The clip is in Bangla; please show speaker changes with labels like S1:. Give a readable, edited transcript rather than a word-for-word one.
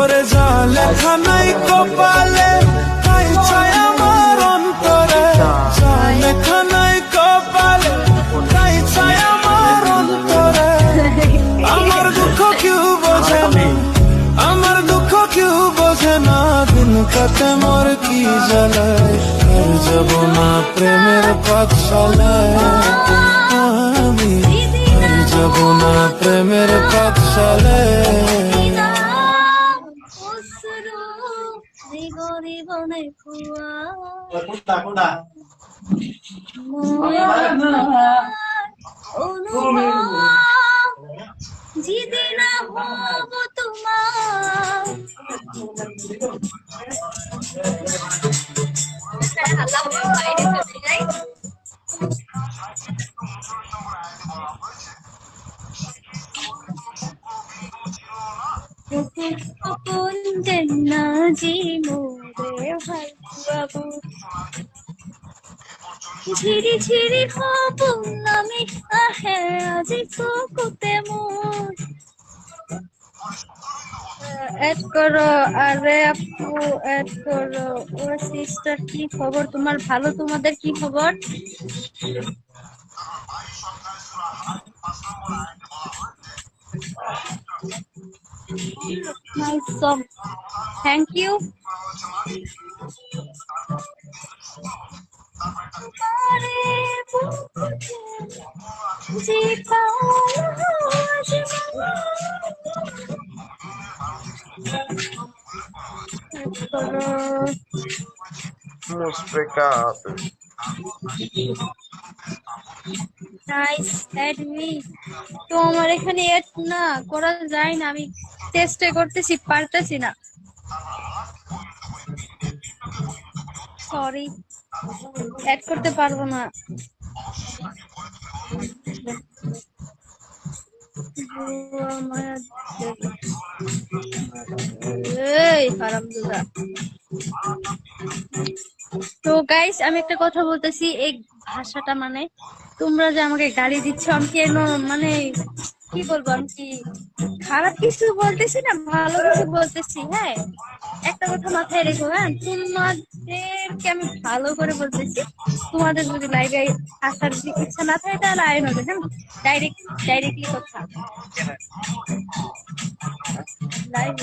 S1: ওরে যা লেখা নাই কপালে তাই চাই আমার অন্তরে, যা লেখা নাই কপালে তাই চাই আমার অন্তরে। আমার দুঃখ কেউ বোঝে না, আমার দুঃখ কেউ বোঝে না, দিন কাটে মোর কি জ্বালায়, আর যাব না প্রেমের পাঠশালায় আমি, আর যাব না প্রেমের পাঠশালায়।
S2: যেদিন হব তোমার আপন না জি মোরে ভালবাবু, ঝিরি ঝিরি হব আমি আহে আজি কুকুতে মোর। এড করো, আরে আপু এড করো। ও সিস্টার কি খবর তোমার? ভালো, তোমাদের কি খবর? Nice song. Thank you.
S3: Let's break up.
S2: Nice, add me. তো আমার এখানে এড না করা যায় না, আমি চেষ্টা করতেছি, পারতেছি না, সরি, অ্যাড করতে পারবো না। এই হারামজাদা। তো গাইস, আমি একটা কথা বলতেছি, এই ভাষাটা মানে তোমরা যে আমাকে গালি দিচ্ছ, আমি কেন মানে কি বলবো, আমি কি খারাপ কিছু বলতেছি না, ভালো কিছু বলতেছি। হ্যাঁ, একটা কথা মাথায় রেখো, হ্যাঁ, তোমাদেরকে আমি ভালো করে বলতেছি। তোমাদের যদি লাইভে আসার ইচ্ছা না থাকে তাহলে আয় হবে, হ্যাঁ, ডাইরেক্টলি কথা লাইভ।